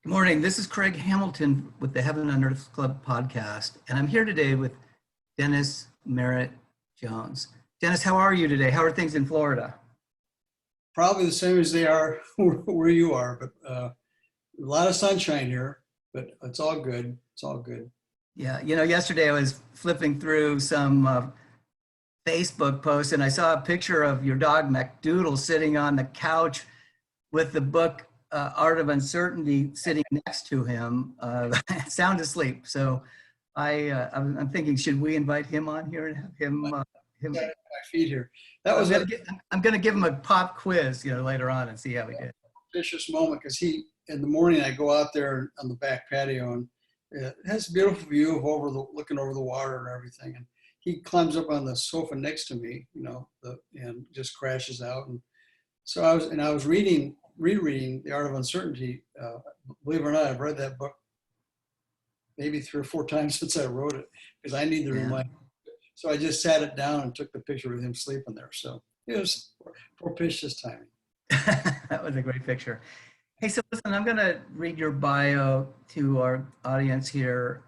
Good morning. This is Craig Hamilton with the Heaven on Earth Club podcast, and I'm here today with Dennis Merritt Jones. Dennis, how are you today? How are things in Florida? Probably the same as they are where you are, but a lot of sunshine here, but it's all good. It's all good. Yeah, yesterday I was flipping through some Facebook posts and I saw a picture of your dog McDoodle sitting on the couch with the book Art of Uncertainty sitting next to him, sound asleep. So I'm thinking, should we invite him on here and have him? Got it at my feet here. That was I'm gonna give him a pop quiz, later on and see how we did. vicious moment because in the morning I go out there on the back patio and it has a beautiful view of looking over the water and everything. And he climbs up on the sofa next to me, and just crashes out. And so I was rereading The Art of Uncertainty. Believe it or not, I've read that book maybe 3 or 4 times since I wrote it because I need the reminder. So I just sat it down and took the picture with him sleeping there. So it was propitious timing. That was a great picture. Hey, so listen, I'm going to read your bio to our audience here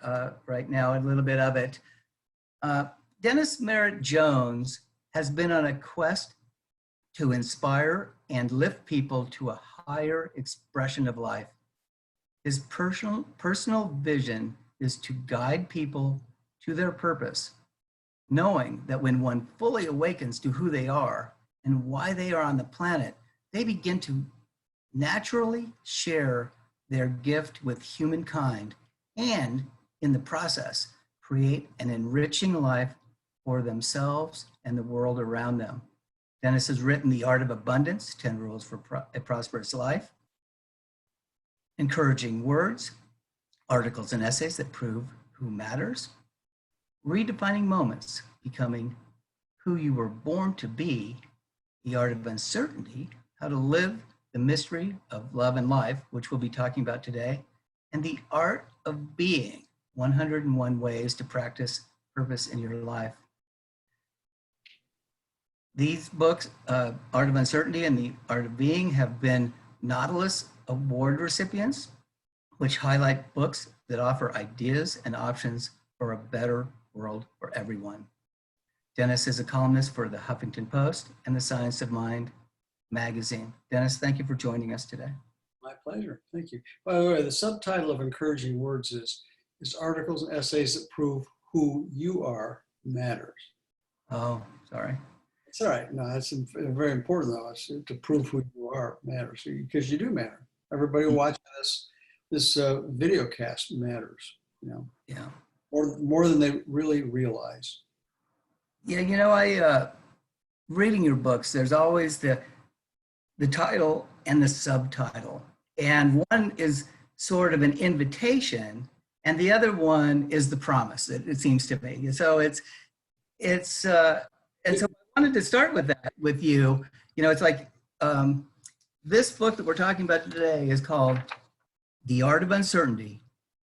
right now, a little bit of it. Dennis Merritt Jones has been on a quest to inspire and lift people to a higher expression of life. His personal vision is to guide people to their purpose, knowing that when one fully awakens to who they are and why they are on the planet, they begin to naturally share their gift with humankind and, in the process, create an enriching life for themselves and the world around them. Dennis has written The Art of Abundance, 10 Rules for a Prosperous Life, Encouraging Words, articles and essays that prove who matters, Redefining Moments, Becoming Who You Were Born to Be, The Art of Uncertainty, How to Live the Mystery of Love and Life, which we'll be talking about today, and The Art of Being, 101 Ways to Practice Purpose in Your Life. These books, Art of Uncertainty and The Art of Being, have been Nautilus Award recipients, which highlight books that offer ideas and options for a better world for everyone. Dennis is a columnist for the Huffington Post and the Science of Mind magazine. Dennis, thank you for joining us today. My pleasure. Thank you. By the way, the subtitle of Encouraging Words is articles and essays that prove who you are matters. Oh, sorry. It's all right. No, that's very important though. It's to prove who you are matters because you do matter. Everybody watching this video cast matters. Yeah. More than they really realize. Yeah, I reading your books, there's always the title and the subtitle. And one is sort of an invitation and the other one is the promise, it seems to me. So and so I wanted to start with that with you. It's like this book that we're talking about today is called The Art of Uncertainty,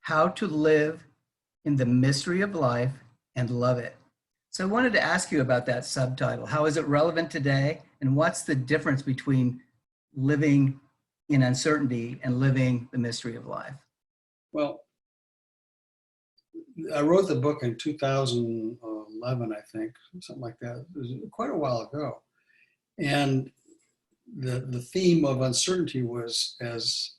How to Live in the Mystery of Life and Love It. So I wanted to ask you about that subtitle. How is it relevant today? And what's the difference between living in uncertainty and living the mystery of life? Well, I wrote the book in 2011, I think, something like that. It was quite a while ago. And the theme of uncertainty was as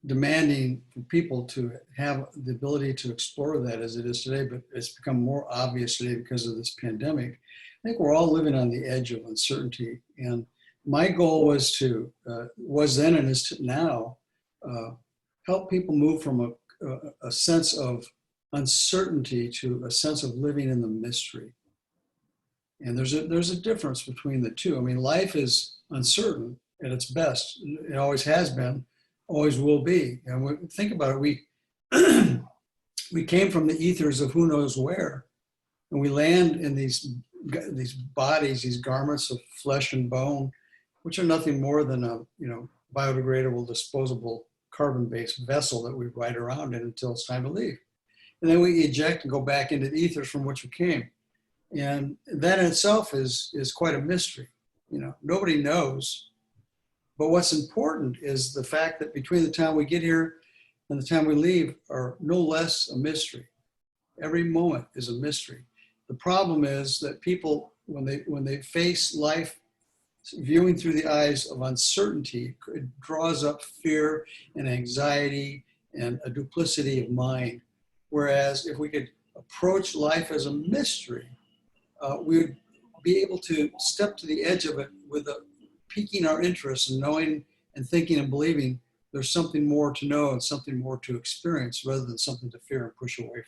demanding for people to have the ability to explore that as it is today, but it's become more obvious today because of this pandemic. I think we're all living on the edge of uncertainty. And my goal was then and is to now, help people move from a sense of uncertainty to a sense of living in the mystery. And there's a difference between the two. I mean, life is uncertain at its best. It always has been, always will be. And when we think about it, we came from the ethers of who knows where, and we land in these bodies, these garments of flesh and bone, which are nothing more than a biodegradable, disposable, carbon-based vessel that we ride around in until it's time to leave. And then we eject and go back into the ethers from which we came. And that in itself is quite a mystery. Nobody knows But what's important is the fact that between the time we get here and the time we leave are no less a mystery. Every moment is a mystery. The problem is that people, when they face life viewing through the eyes of uncertainty, it draws up fear and anxiety and a duplicity of mind. Whereas if we could approach life as a mystery, we would be able to step to the edge of it with piquing our interest and knowing and thinking and believing there's something more to know and something more to experience rather than something to fear and push away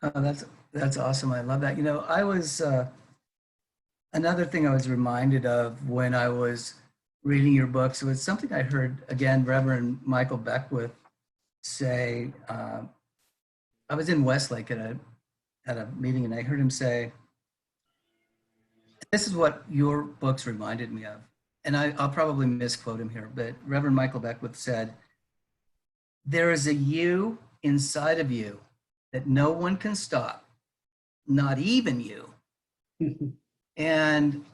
from. That's awesome. I love that. You know, I was another thing I was reminded of when I was reading your books was something I heard again Reverend Michael Beckwith say. I was in Westlake at a meeting, and I heard him say, "This is what your books reminded me of." And I'll probably misquote him here, but Reverend Michael Beckwith said, "There is a you inside of you that no one can stop, not even you." And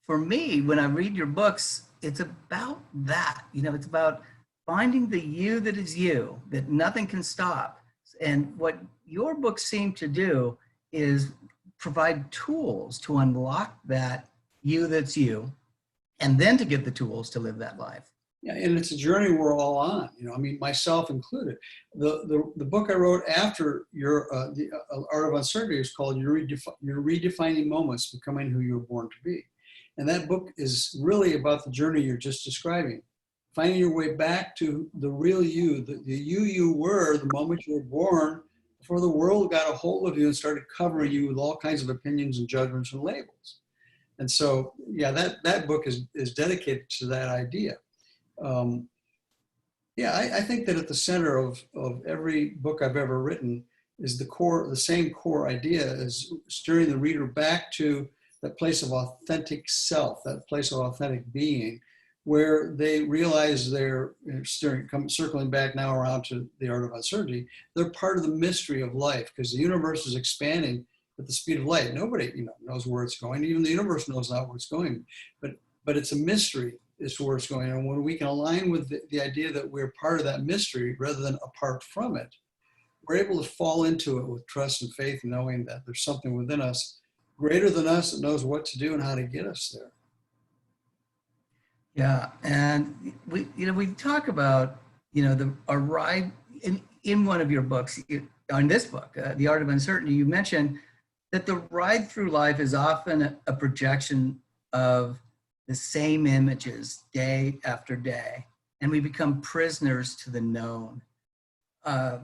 for me, when I read your books, it's about that. You know, it's about finding the you that is you, that nothing can stop. And what your books seem to do is provide tools to unlock that you that's you, and then to get the tools to live that life. Yeah, and it's a journey we're all on. You know, I mean, myself included. The book I wrote after your the Art of Uncertainty is called "You're Redefining Moments: Becoming Who You Were Born to Be," and that book is really about the journey you're just describing, finding your way back to the real you, the you were the moment you were born, before the world got a hold of you and started covering you with all kinds of opinions and judgments and labels. And so, yeah, that book is dedicated to that idea. I think that at the center of every book I've ever written is the same core idea, is steering the reader back to that place of authentic self, that place of authentic being, where they realize they're circling back now around to the Art of Uncertainty. They're part of the mystery of life, because the universe is expanding at the speed of light. Nobody, knows where it's going. Even the universe knows not where it's going, but it's a mystery as to where it's going. And when we can align with the idea that we're part of that mystery rather than apart from it, we're able to fall into it with trust and faith, knowing that there's something within us greater than us that knows what to do and how to get us there. Yeah, and we talk about the arrive in one of your books, on this book, The Art of Uncertainty. You mentioned that the ride through life is often a projection of the same images day after day, and we become prisoners to the known. How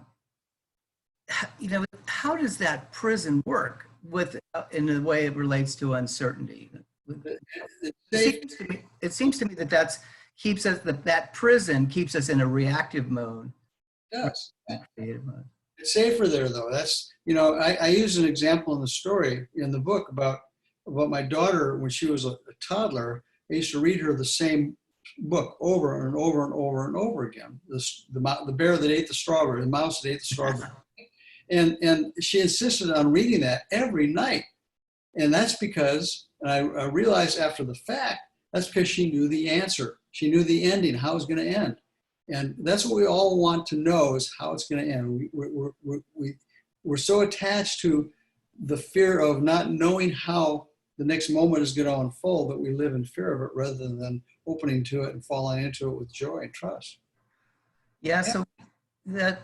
does that prison work in the way it relates to uncertainty? It seems to me that prison keeps us in a reactive mode. Yes. Creative mode. It's safer there, though. That's, I use an example in the story in the book about my daughter when she was a toddler. I used to read her the same book over and over and over and over again. The bear that ate the strawberry, the mouse that ate the strawberry. And she insisted on reading that every night. And that's because, and I realized after the fact, that's because she knew the answer. She knew the ending, how it's going to end. And that's what we all want to know, is how it's going to end. We're so attached to the fear of not knowing how the next moment is going to unfold that we live in fear of it rather than opening to it and falling into it with joy and trust. Yeah, so that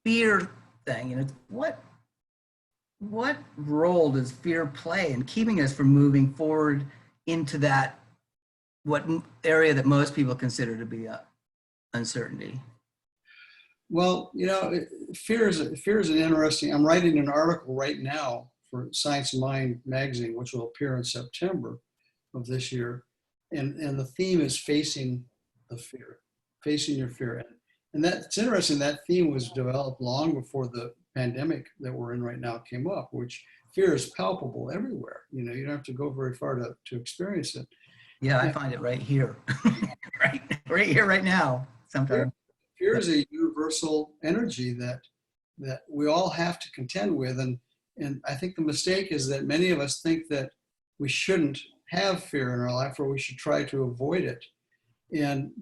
fear thing, what role does fear play in keeping us from moving forward into that area that most people consider to be uncertainty? Well, fear is an interesting. I'm writing an article right now for Science of Mind magazine, which will appear in September of this year, and the theme is facing the fear, facing your fear. And that's interesting. That theme was developed long before the pandemic that we're in right now came up, which fear is palpable everywhere. You don't have to go very far to experience it. Yeah, I find it right here, right here, right now. Sometimes fear is a universal energy that we all have to contend with, and I think the mistake is that many of us think that we shouldn't have fear in our life, or we should try to avoid it. And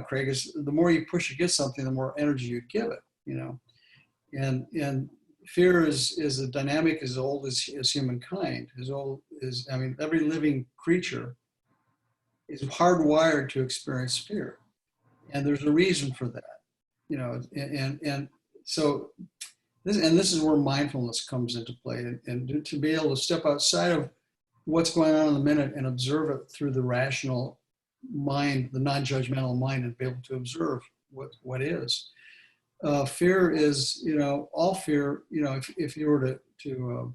Craig, is the more you push against something, the more energy you give it. And fear is a dynamic as old as humankind, as old as, I mean, every living creature is hardwired to experience fear, and there's a reason for that. And so this is where mindfulness comes into play, and to be able to step outside of what's going on in the minute and observe it through the rational mind, the non-judgmental mind, and be able to observe what is. Fear is, all fear, if you were to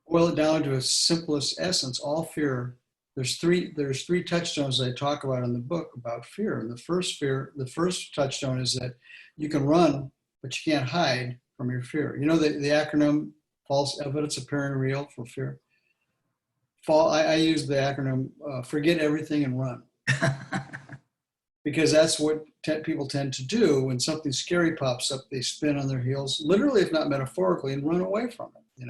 boil it down to its simplest essence, all fear, there's three touchstones I talk about in the book about fear. And the first touchstone is that you can run, but you can't hide from your fear. The acronym false evidence appearing real for fear. I use the acronym forget everything and run. Because that's what people tend to do. When something scary pops up, they spin on their heels, literally, if not metaphorically, and run away from it.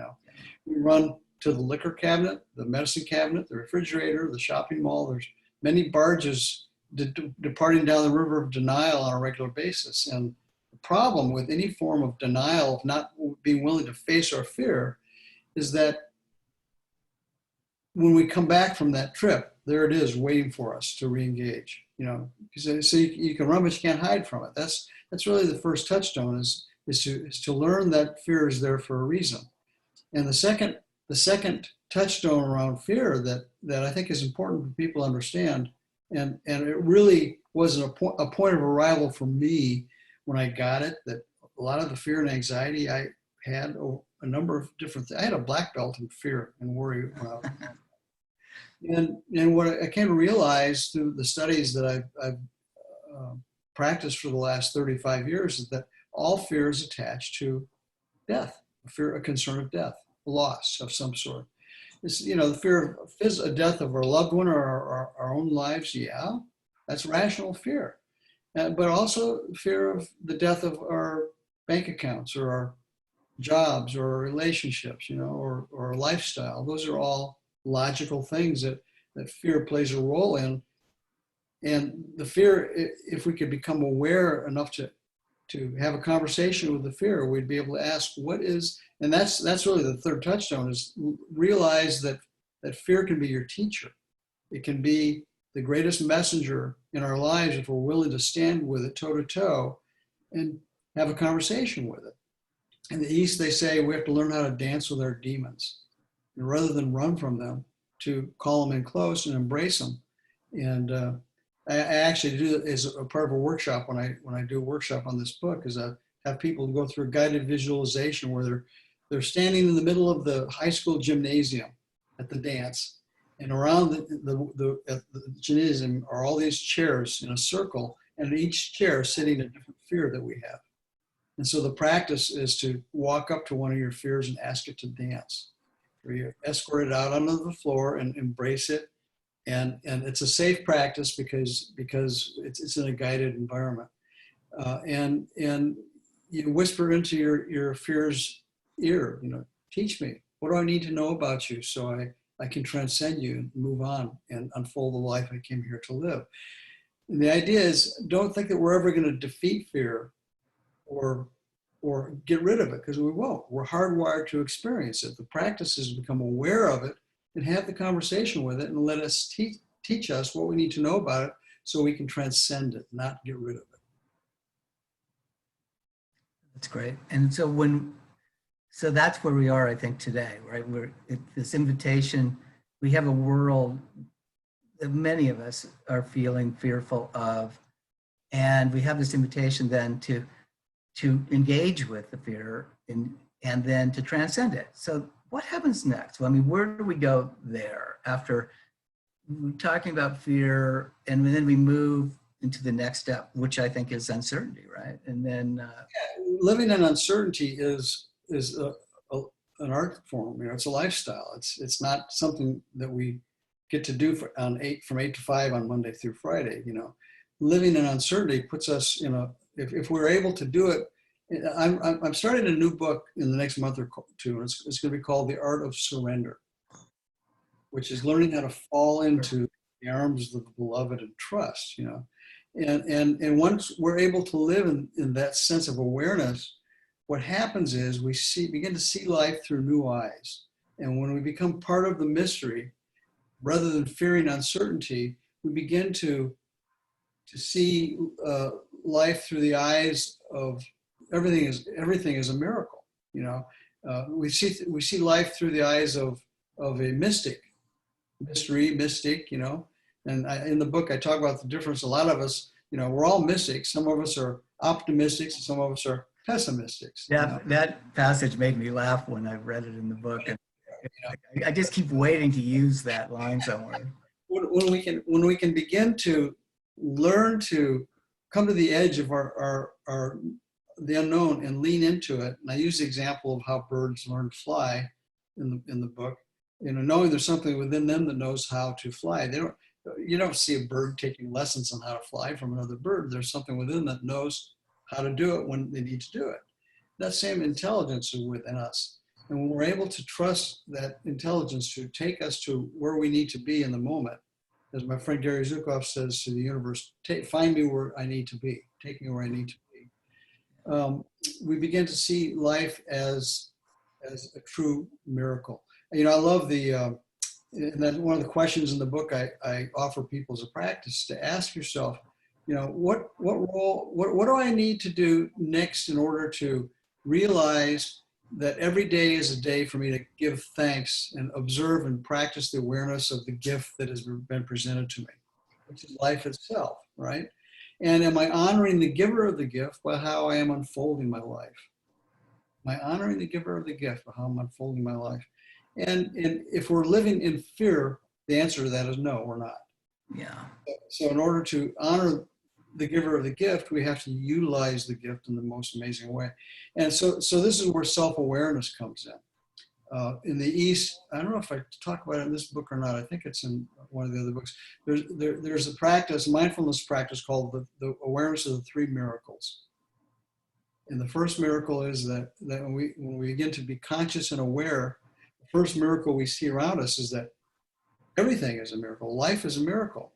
We run to the liquor cabinet, the medicine cabinet, the refrigerator, the shopping mall. There's many barges departing down the river of denial on a regular basis. And the problem with any form of denial, of not being willing to face our fear, is that when we come back from that trip, there it is waiting for us to re-engage. So you can run, but you can't hide from it. That's really the first touchstone, is to learn that fear is there for a reason. And the second touchstone around fear that I think is important for people to understand, and it really wasn't a point of arrival for me when I got it, that a lot of the fear and anxiety I had, a number of different things. I had a black belt in fear and worry when I was and what I came to realize through the studies that I've practiced for the last 35 years is that all fear is attached to death, a concern of death, loss of some sort. It's, the fear of a death of our loved one or our own lives. Yeah, that's rational fear. But also fear of the death of our bank accounts or our jobs or our relationships, or our lifestyle. Those are all logical things that fear plays a role in. And the fear, if we could become aware enough to have a conversation with the fear, we'd be able to ask what is, and that's really the third touchstone, is realize that fear can be your teacher. It can be the greatest messenger in our lives if we're willing to stand with it toe to toe and have a conversation with it. In the East, they say we have to learn how to dance with our demons. And rather than run from them, to call them in close and embrace them. And I actually do it as a part of a workshop. When I do a workshop on this book, is I have people go through a guided visualization where they're standing in the middle of the high school gymnasium at the dance, and around the gymnasium are all these chairs in a circle, and each chair is sitting a different fear that we have. And so the practice is to walk up to one of your fears and ask it to dance. Where you escort it out onto the floor and embrace it, and it's a safe practice because it's in a guided environment, and you whisper into your fear's ear, teach me, what do I need to know about you so I can transcend you and move on and unfold the life I came here to live. And the idea is, don't think that we're ever going to defeat fear or get rid of it, because we won't. We're hardwired to experience it. The practice is to become aware of it and have the conversation with it and let us teach us what we need to know about it so we can transcend it, not get rid of it. That's great. And so that's where we are, I think, today, right? This invitation, we have a world that many of us are feeling fearful of, and we have this invitation then to engage with the fear and then to transcend it. So what happens next? Well, I mean, where do we go there after we're talking about fear, and then we move into the next step, which I think is uncertainty, right? And then living in uncertainty is an art form. It's a lifestyle. It's not something that we get to do from 8 to 5 on Monday through Friday. Living in uncertainty puts us in if we're able to do it. I'm starting a new book in the next month or two, and it's going to be called The Art of Surrender. which is learning how to fall into the arms of the beloved and trust, And once we're able to live in that sense of awareness, what happens is we begin to see life through new eyes. And when we become part of the mystery, rather than fearing uncertainty, we begin to see life through the eyes of everything is a miracle. We see life through the eyes of a mystic, mystic. And in the book I talk about the difference. A lot of us, we're all mystics. Some of us are optimistics, and some of us are pessimistics. That passage made me laugh when I read it in the book, and I just keep waiting to use that line somewhere. When we can begin to learn to come to the edge of the unknown and lean into it. And I use the example of how birds learn to fly in the book. Knowing there's something within them that knows how to fly. You don't see a bird taking lessons on how to fly from another bird. There's something within that knows how to do it when they need to do it. That same intelligence is within us. And when we're able to trust that intelligence to take us to where we need to be in the moment, as my friend Gary Zukav says to the universe, find me where I need to be, take me where I need to be. We begin to see life as a true miracle. I love and that's one of the questions in the book I offer people as a practice, to ask yourself, what do I need to do next in order to realize that every day is a day for me to give thanks and observe and practice the awareness of the gift that has been presented to me, which is life itself, right? And am I honoring the giver of the gift by how I am unfolding my life? Am I honoring the giver of the gift by how I'm unfolding my life? And if we're living in fear, the answer to that is no, we're not. Yeah. So in order to honor the giver of the gift, we have to utilize the gift in the most amazing way. And so this is where self-awareness comes in. In the East, I don't know if I talk about it in this book or not. I think it's in one of the other books. There's a practice, mindfulness practice called the awareness of the three miracles. And the first miracle is that when we begin to be conscious and aware, the first miracle we see around us is that everything is a miracle. Life is a miracle,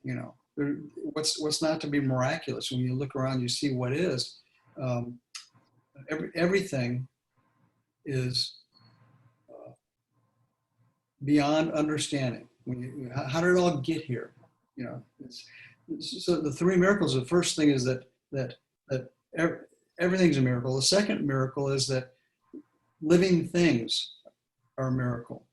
What's not to be miraculous? When you look around, you see what is. Everything is beyond understanding. How did it all get here? So the three miracles. The first thing is that everything's a miracle. The second miracle is that living things are a miracle.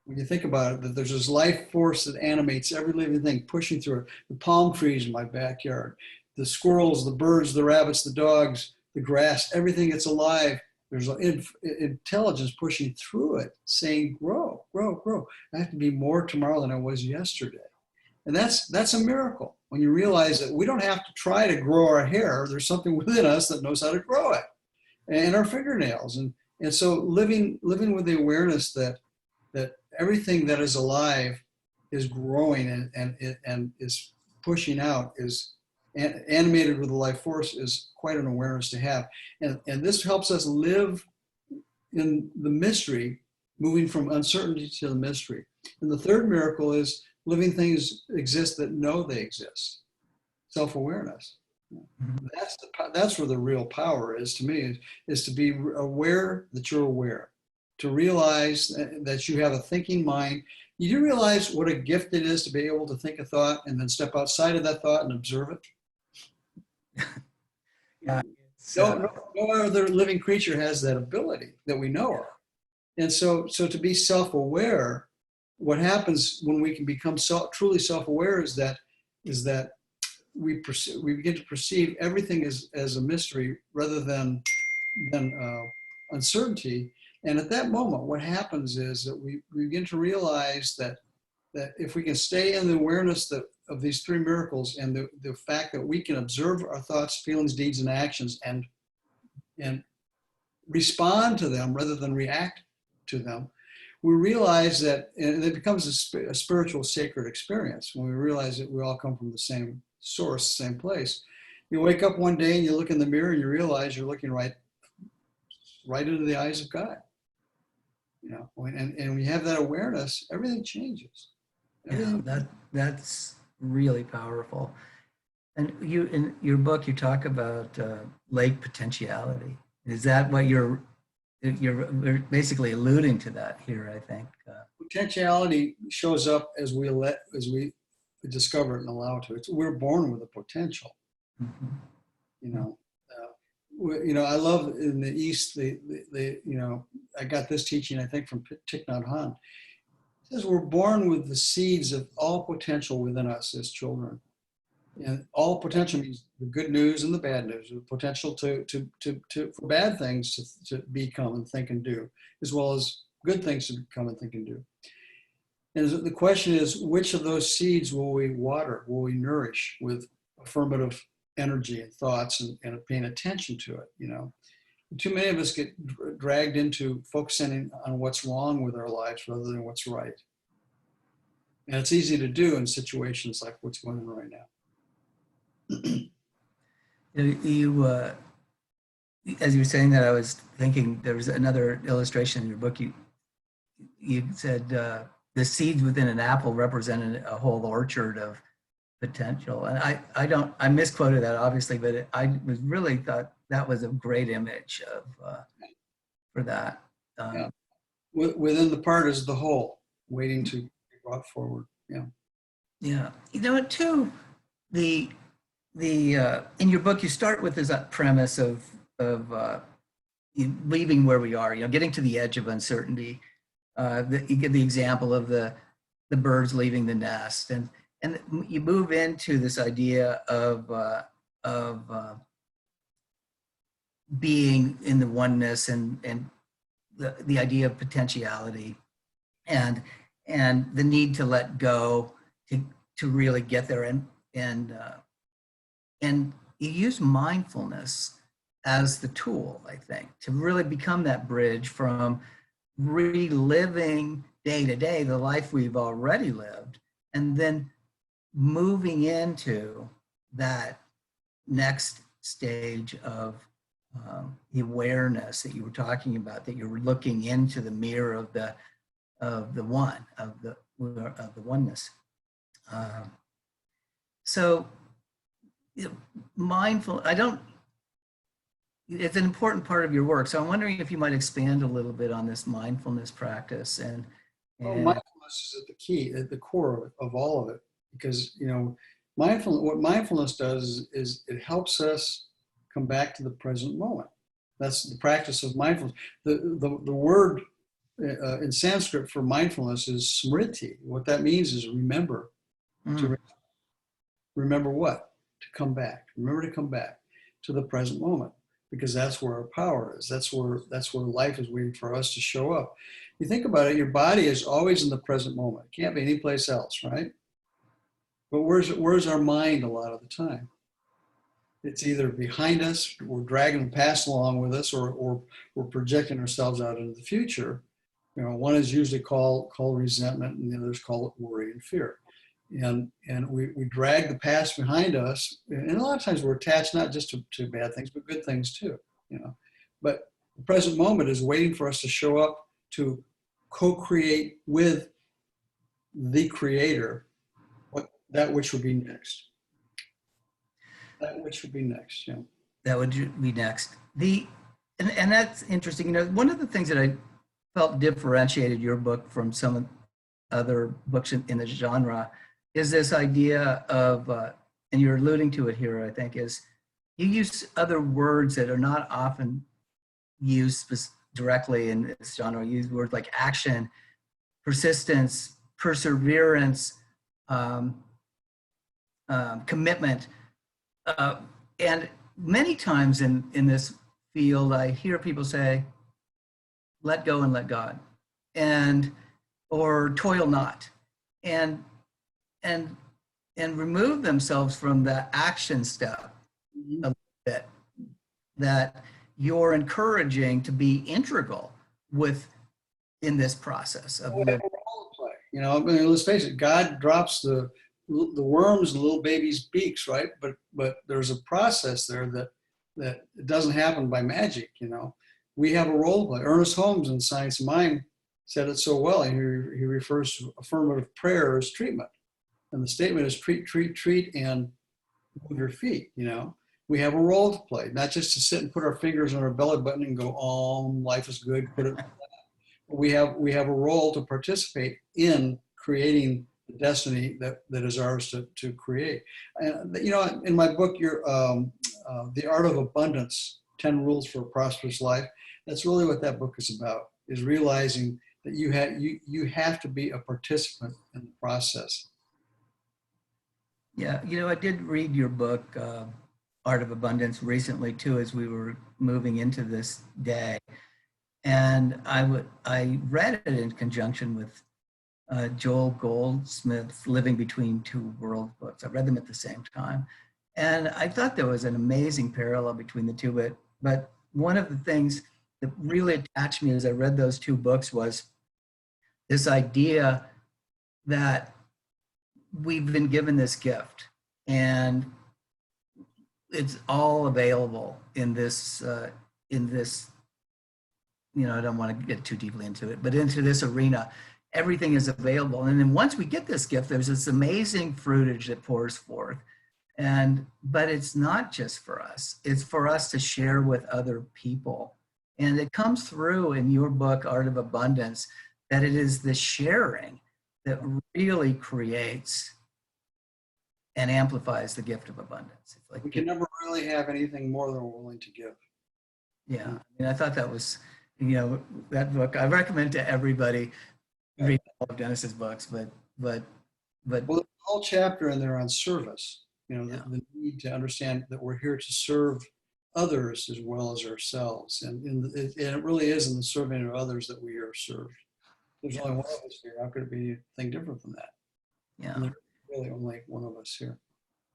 When you think about it, that there's this life force that animates every living thing, pushing through it. The palm trees in my backyard, the squirrels, the birds, the rabbits, the dogs, the grass, everything that's alive. There's intelligence pushing through it, saying, grow, grow, grow. I have to be more tomorrow than I was yesterday. And that's a miracle. When you realize that we don't have to try to grow our hair. There's something within us that knows how to grow it, and our fingernails. And so living with the awareness that everything that is alive is growing and is pushing out, is animated with the life force, is quite an awareness to have. And this helps us live in the mystery, moving from uncertainty to the mystery. And the third miracle is living things exist that know they exist. Self-awareness. Mm-hmm. That's where the real power is to me, is to be aware that you're aware. To realize that you have a thinking mind. You do realize what a gift it is to be able to think a thought and then step outside of that thought and observe it. Yeah, no other living creature has that ability that we know of. And so to be self-aware, what happens when we can become truly self-aware is that we begin to perceive everything as a mystery rather than uncertainty. And at that moment, what happens is that we begin to realize that if we can stay in the awareness of these three miracles and the fact that we can observe our thoughts, feelings, deeds, and actions and respond to them rather than react to them, we realize that, and it becomes a spiritual sacred experience when we realize that we all come from the same source, same place. You wake up one day and you look in the mirror and you realize you're looking right into the eyes of God. And when you have that awareness, everything changes. Yeah, that's really powerful. And you, in your book, you talk about lake potentiality. Is that what you're basically alluding to that here, I think. Potentiality shows up as we discover it and allow it to. We're born with a potential. Mhm. You know, I love in the East. I got this teaching I think from Thich Nhat Hanh. It says we're born with the seeds of all potential within us as children. And all potential means the good news and the bad news, the potential for bad things to become and think and do, as well as good things to become and think and do. And the question is, which of those seeds will we water, will we nourish with affirmative energy and thoughts and paying attention to it, Too many of us get dragged into focusing on what's wrong with our lives rather than what's right. And it's easy to do in situations like what's going on right now. You, as you were saying that, I was thinking there was another illustration in your book. You said the seeds within an apple represented a whole orchard of potential. And I misquoted that obviously, but I was really thought that was a great image for that. Yeah. Within the part is the whole waiting to be brought forward. Yeah. Yeah. Too, the in your book, you start with this premise of leaving where we are, getting to the edge of uncertainty. You give the example of the birds leaving the nest, and you move into this idea of being in the oneness and the idea of potentiality and the need to let go to really get there, and you use mindfulness as the tool, I think, to really become that bridge from reliving day to day the life we've already lived, and then moving into that next stage of the awareness that you were talking about, that you were looking into the mirror of the one, of the oneness. So mindful, it's an important part of your work. So I'm wondering if you might expand a little bit on this mindfulness practice and mindfulness is at the key, at the core of all of it, because what mindfulness does is it helps us come back to the present moment. That's the practice of mindfulness. The word in Sanskrit for mindfulness is smriti. What that means is remember. To remember what? To come back. Remember to come back to the present moment, because that's where our power is. That's where life is waiting for us to show up. You think about it, your body is always in the present moment. It can't be anyplace else, right? But where's our mind a lot of the time? It's either behind us, we're dragging the past along with us, or we're projecting ourselves out into the future. One is usually called resentment, and the other is called worry and fear. And we drag the past behind us, and a lot of times we're attached not just to bad things, but good things too. But the present moment is waiting for us to show up to co-create with the Creator that which will be next. That which would be next, yeah. That would be next. And that's interesting. One of the things that I felt differentiated your book from some other books in the genre is this idea of, and you're alluding to it here, I think, is you use other words that are not often used directly in this genre. You use words like action, persistence, perseverance, commitment. And many times in this field, I hear people say, let go and let God, or toil not, and remove themselves from that action step a bit, that you're encouraging to be integral in this process of living. Let's face it, God drops the worms in little babies' beaks, right? But there's a process there that it doesn't happen by magic. We have a role to play. Ernest Holmes in Science of Mind said it so well. And he refers to affirmative prayer as treatment. And the statement is treat, treat, treat, and move your feet, you know. We have a role to play, not just to sit and put our fingers on our belly button and go, oh, life is good, put it. We have a role to participate in creating the destiny that is ours to create. And, you know, in my book, The Art of Abundance, 10 Rules for a Prosperous Life, that's really what that book is about, is realizing that you have to be a participant in the process. Yeah, you know, I did read your book, Art of Abundance, recently too, as we were moving into this day. And I read it in conjunction with Joel Goldsmith's Living Between Two Worlds books. I read them at the same time. And I thought there was an amazing parallel between the two. But one of the things that really attached me as I read those two books was this idea that we've been given this gift and it's all available in this, you know, I don't want to get too deeply into it, but into this arena, everything is available. And then once we get this gift, there's this amazing fruitage that pours forth. But it's not just for us, it's for us to share with other people. And it comes through in your book, Art of Abundance, that it is the sharing that really creates and amplifies the gift of abundance. It's like We can never really have anything more than we're willing to give. Yeah, I mean, I thought that was, you know, that book, I recommend to everybody read all of Dennis's books, but Well, there's a whole chapter in there on service, you know, Yeah. the need to understand that we're here to serve others as well as ourselves. And it really is in the serving of others that we are served. There's only one of us here. How could it be anything different from that? yeah. And there's really only one of us here.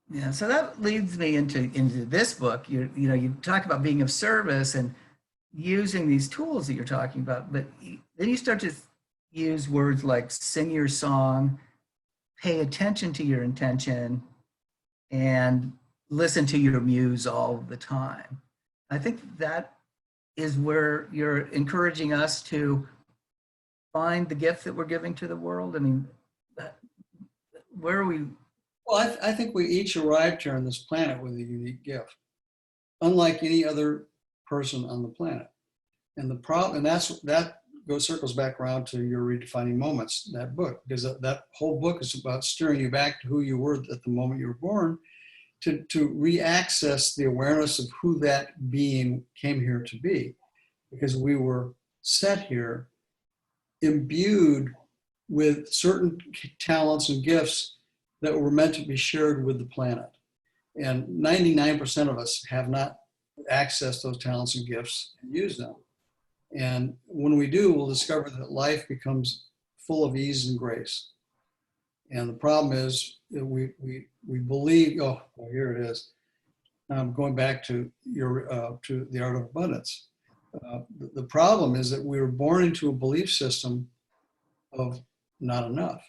Yeah, so that leads me into this book. You know, you talk about being of service and using these tools that you're talking about, but then you start to use words like sing your song, pay attention to your intention, and listen to your muse all the time. I think that is where you're encouraging us to find the gift that we're giving to the world. I mean, where are we? Well, I think we each arrived here on this planet with a unique gift, unlike any other person on the planet. And the problem, and that circles back around to your Redefining Moments, that book, because that whole book is about steering you back to who you were at the moment you were born, to re-access the awareness of who that being came here to be, because we were set here imbued with certain talents and gifts that were meant to be shared with the planet. And 99% of us have not accessed those talents and gifts and used them. And when we do, we'll discover that life becomes full of ease and grace. And the problem is that we believe, oh, well, here it is. Going back to to the Art of Abundance. The problem is that we were born into a belief system of not enough.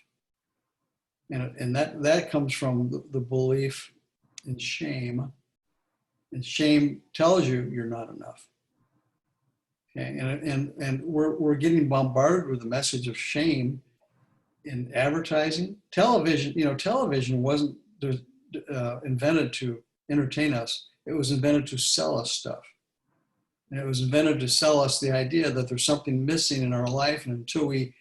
And that comes from the belief in shame. And shame tells you you're not enough. Okay, and we're getting bombarded with the message of shame in advertising. Television, you know, television wasn't invented to entertain us. It was invented to sell us stuff. And it was invented to sell us the idea that there's something missing in our life, and until we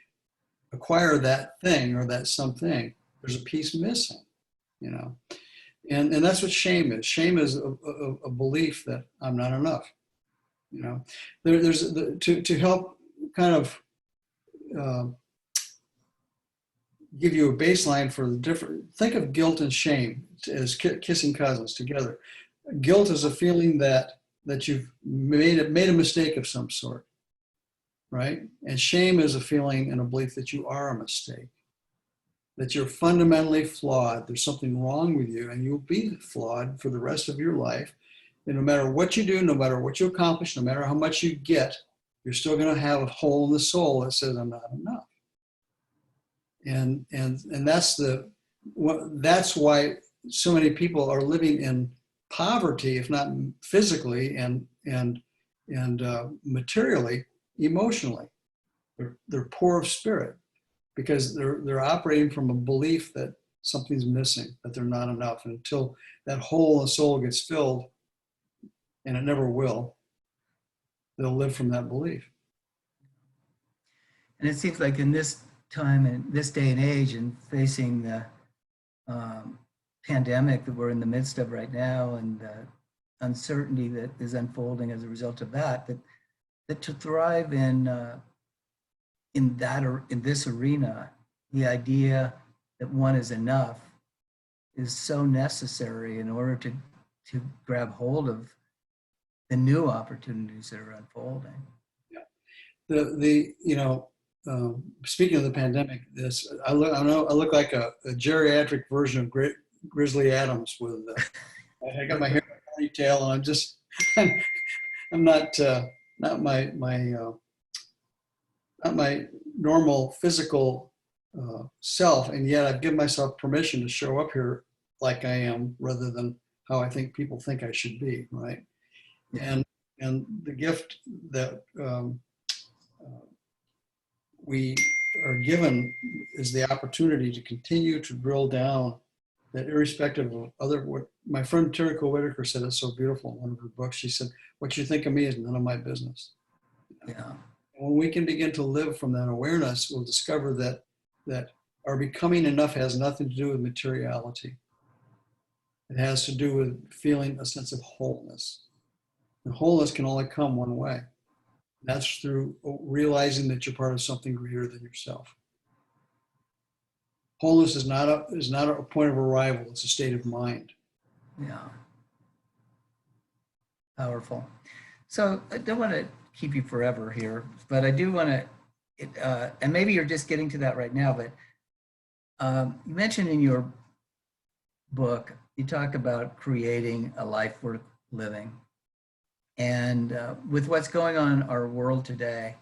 acquire that thing or that something, there's a piece missing, you know. And that's what shame is. Shame is a belief that I'm not enough, you know. To help kind of give you a baseline for the different, think of guilt and shame as kissing cousins together. Guilt is a feeling that you've made a mistake of some sort, right? And shame is a feeling and a belief that you are a mistake, that you're fundamentally flawed. There's something wrong with you, and you'll be flawed for the rest of your life. And no matter what you do, no matter what you accomplish, no matter how much you get, you're still going to have a hole in the soul that says, I'm not enough. And that's why so many people are living in poverty, if not physically and materially, emotionally, they're poor of spirit because they're operating from a belief that something's missing, that they're not enough. And until that hole in the soul gets filled, and it never will, they'll live from that belief. And it seems like in this time and this day and age, and facing the pandemic that we're in the midst of right now, and the uncertainty that is unfolding as a result of that, that to thrive in that, or in this arena, the idea that one is enough is so necessary in order to grab hold of the new opportunities that are unfolding. Yeah. Speaking of the pandemic, I look like a geriatric version of Grizzly Adams with I got my hair in a ponytail, and I'm just I'm not my normal physical self, and yet I've given myself permission to show up here like I am, rather than how I think people think I should be, right? And the gift that we are given is the opportunity to continue to drill down, that irrespective of what my friend Terry Cole Whitaker said, it's so beautiful in one of her books. She said, "What you think of me is none of my business." Yeah. When we can begin to live from that awareness, we'll discover that our becoming enough has nothing to do with materiality. It has to do with feeling a sense of wholeness. And wholeness can only come one way. That's through realizing that you're part of something greater than yourself. Wholeness is not a point of arrival. It's a state of mind. Yeah. Powerful. So I don't want to keep you forever here, but I do want to, and maybe you're just getting to that right now, but you mentioned in your book, you talk about creating a life worth living. And with what's going on in our world today,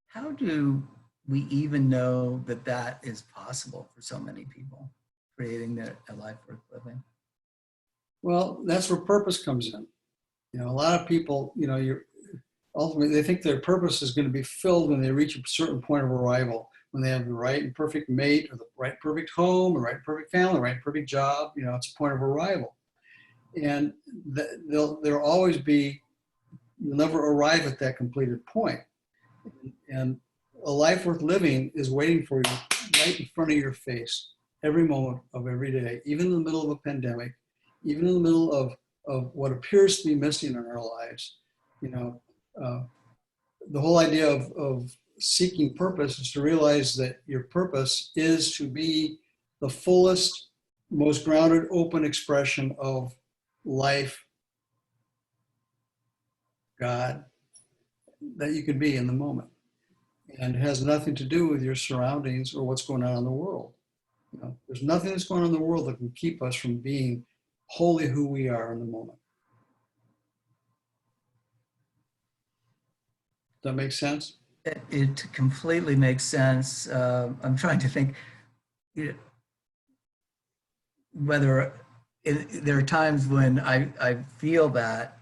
how do we even know that that is possible for so many people, creating a life worth living? Well, that's where purpose comes in. A lot of people, ultimately they think their purpose is going to be filled when they reach a certain point of arrival, when they have the right and perfect mate, or the right perfect home, the right perfect family, the right perfect job. It's a point of arrival. And there'll always be, you'll never arrive at that completed point. And a life worth living is waiting for you right in front of your face every moment of every day, even in the middle of a pandemic, even in the middle of what appears to be missing in our lives. The whole idea of seeking purpose is to realize that your purpose is to be the fullest, most grounded, open expression of life, God, that you can be in the moment. And it has nothing to do with your surroundings or what's going on in the world. There's nothing that's going on in the world that can keep us from being wholly who we are in the moment. Does that make sense? It completely makes sense. I'm trying to think whether there are times when I feel that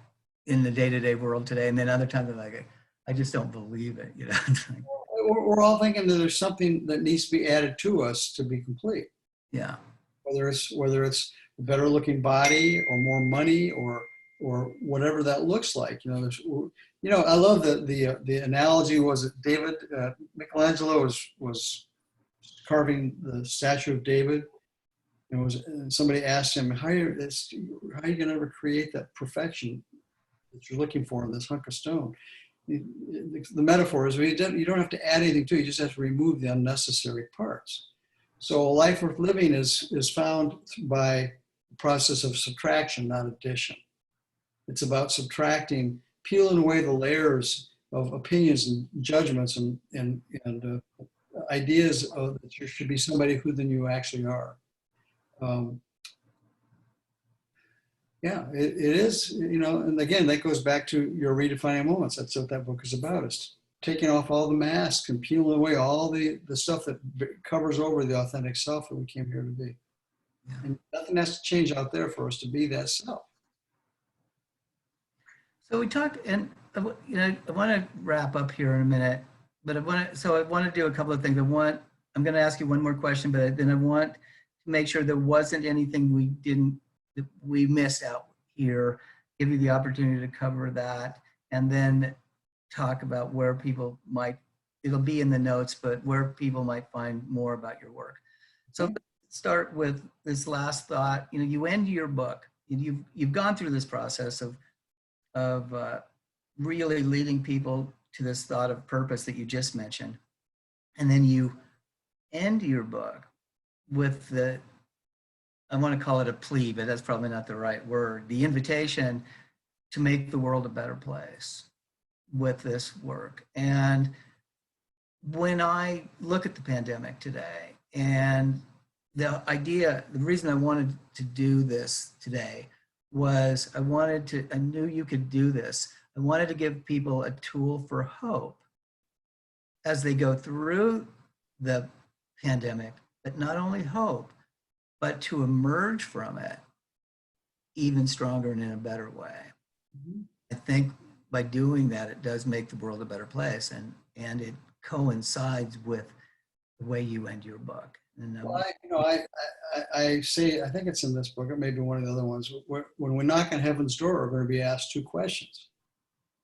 in the day-to-day world today, and then other times I'm like, I just don't believe it. We're all thinking that there's something that needs to be added to us to be complete. Yeah. Whether it's a better looking body or more money or whatever that looks like. I love the analogy was that David Michelangelo was carving the statue of David. And somebody asked him, how are you going to ever create that perfection that you're looking for in this hunk of stone? The metaphor is you don't have to add anything to it, you just have to remove the unnecessary parts. So a life worth living is found by the process of subtraction, not addition. It's about subtracting, peeling away the layers of opinions and judgments and ideas that you should be somebody who than you actually are. It is, and again, that goes back to your redefining moments. That's what that book is about. It's taking off all the masks and peeling away all the stuff that covers over the authentic self that we came here to be. Yeah. And nothing has to change out there for us to be that self. So we talked, and I want to wrap up here in a minute. but I want to do a couple of things. I'm going to ask you one more question, but then I want to make sure there wasn't anything that we missed out here, give you the opportunity to cover that, and then talk about where people might, it'll be in the notes, but where people might find more about your work. So let's start with this last thought. You know, you end your book, you've gone through this process of really leading people to this thought of purpose that you just mentioned. And then you end your book with I want to call it a plea, but that's probably not the right word, the invitation to make the world a better place with this work. And when I look at the pandemic today and the reason I wanted to do this today was I knew you could do this. I wanted to give people a tool for hope as they go through the pandemic, but not only hope, but to emerge from it even stronger and in a better way. Mm-hmm. I think by doing that, it does make the world a better place, and it coincides with the way you end your book. And I say, I think it's in this book, or maybe one of the other ones, when we knock on heaven's door, we're going to be asked two questions.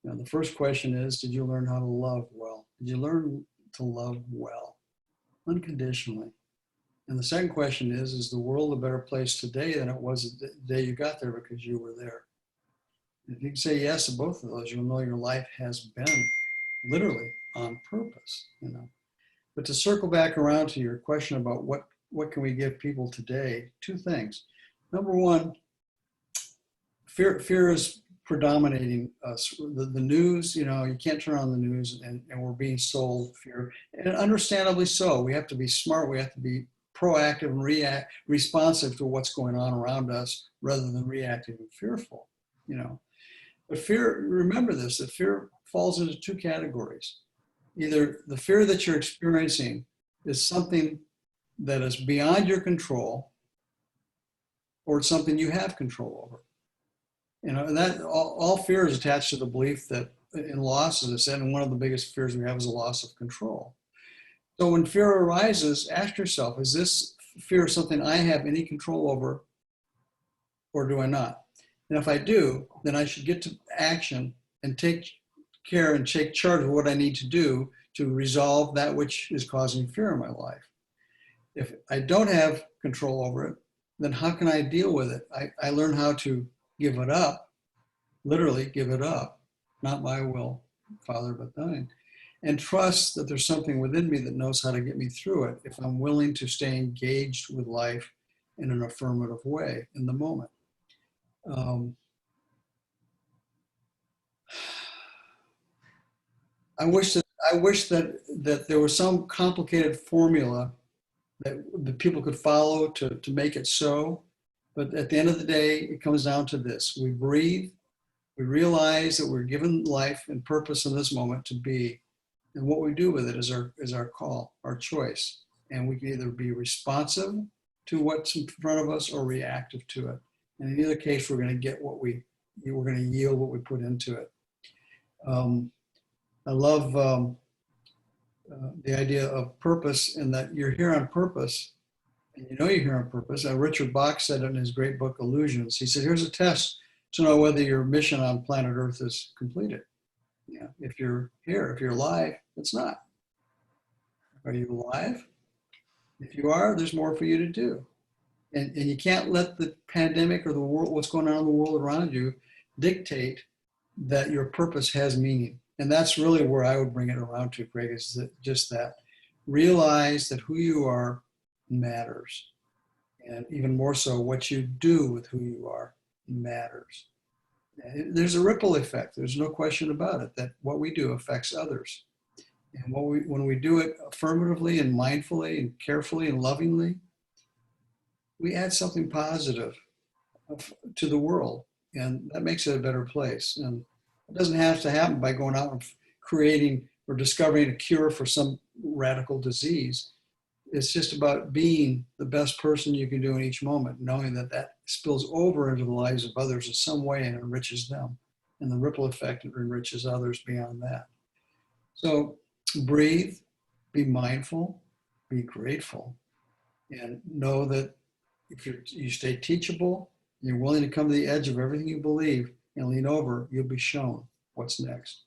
You know, the first question is, did you learn how to love well? Did you learn to love well, unconditionally? And the second question is the world a better place today than it was the day you got there because you were there? If you can say yes to both of those, you'll know your life has been literally on purpose, you know. But to circle back around to your question about what can we give people today, two things. Number one, fear is predominating us. The news, you know, you can't turn on the news and we're being sold fear. And understandably so. We have to be smart. We have to be proactive and responsive to what's going on around us rather than reactive and fearful, you know. But fear, remember this, that fear falls into two categories. Either the fear that you're experiencing is something that is beyond your control, or it's something you have control over. You know, and that all fear is attached to the belief that in loss, as I said, and one of the biggest fears we have is a loss of control. So when fear arises, ask yourself, is this fear something I have any control over, or do I not? And if I do, then I should get to action and take care and take charge of what I need to do to resolve that which is causing fear in my life. If I don't have control over it, then how can I deal with it? I learn how to give it up, literally give it up, not my will, Father, but thine, and trust that there's something within me that knows how to get me through it if I'm willing to stay engaged with life in an affirmative way in the moment. I wish that there was some complicated formula that people could follow to make it so. But at the end of the day, it comes down to this. We breathe, we realize that we're given life and purpose in this moment to be. And what we do with it is our call, our choice. And we can either be responsive to what's in front of us or reactive to it. And in either case, we're going to get we're going to yield what we put into it. I love the idea of purpose, and that you're here on purpose, and you know you're here on purpose. Richard Bach said in his great book, Illusions, he said, here's a test to know whether your mission on planet Earth is completed. Yeah, if you're here, if you're alive, it's not. Are you alive? If you are, there's more for you to do. And you can't let the pandemic or the world, what's going on in the world around you, dictate that your purpose has meaning. And that's really where I would bring it around to, Greg, is just that. Realize that who you are matters. And even more so, what you do with who you are matters. There's a ripple effect. There's no question about it, that what we do affects others. And when we do it affirmatively and mindfully and carefully and lovingly, we add something positive to the world. And that makes it a better place. And it doesn't have to happen by going out and creating or discovering a cure for some radical disease. It's just about being the best person you can do in each moment, knowing that that spills over into the lives of others in some way and enriches them. And the ripple effect enriches others beyond that. So breathe, be mindful, be grateful, and know that if you stay teachable, you're willing to come to the edge of everything you believe and lean over, you'll be shown what's next.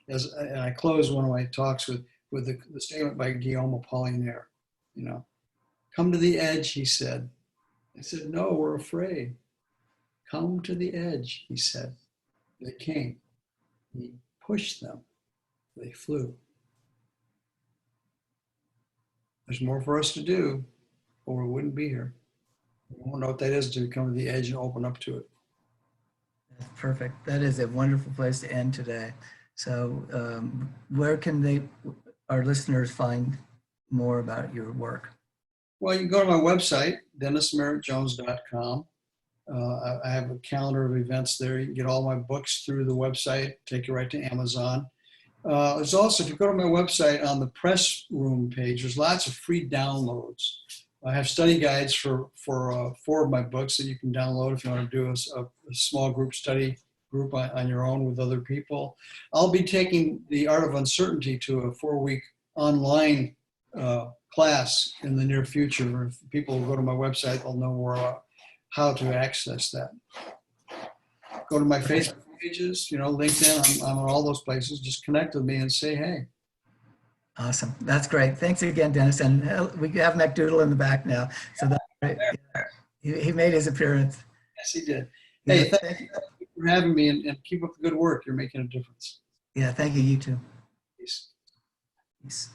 And I close one of my talks with the statement by Guillaume Apollinaire, you know, come to the edge, he said. I said, no, we're afraid. Come to the edge, he said. They came. He pushed them. They flew. There's more for us to do, or we wouldn't be here. We won't know what that is until we come to the edge and open up to it. That's perfect. That is a wonderful place to end today. So where can our listeners find more about your work? Well, you can go to my website, dennismerrittjones.com. I have a calendar of events there. You can get all my books through the website, take you right to Amazon. There's also, if you go to my website on the press room page, there's lots of free downloads. I have study guides for 4 of my books that you can download if you want to do a small group study group on your own with other people. I'll be taking The Art of Uncertainty to a 4-week online class in the near future. If people go to my website, they'll know more how to access that. Go to my Facebook pages, LinkedIn, I'm on all those places. Just connect with me and say, hey. Awesome. That's great. Thanks again, Dennis. And we have McDoodle in the back now. So that's great. Yeah. He made his appearance. Yes, he did. Yeah, Hey, thank you for having me and keep up the good work. You're making a difference. Yeah, thank you. You too. Peace. Peace.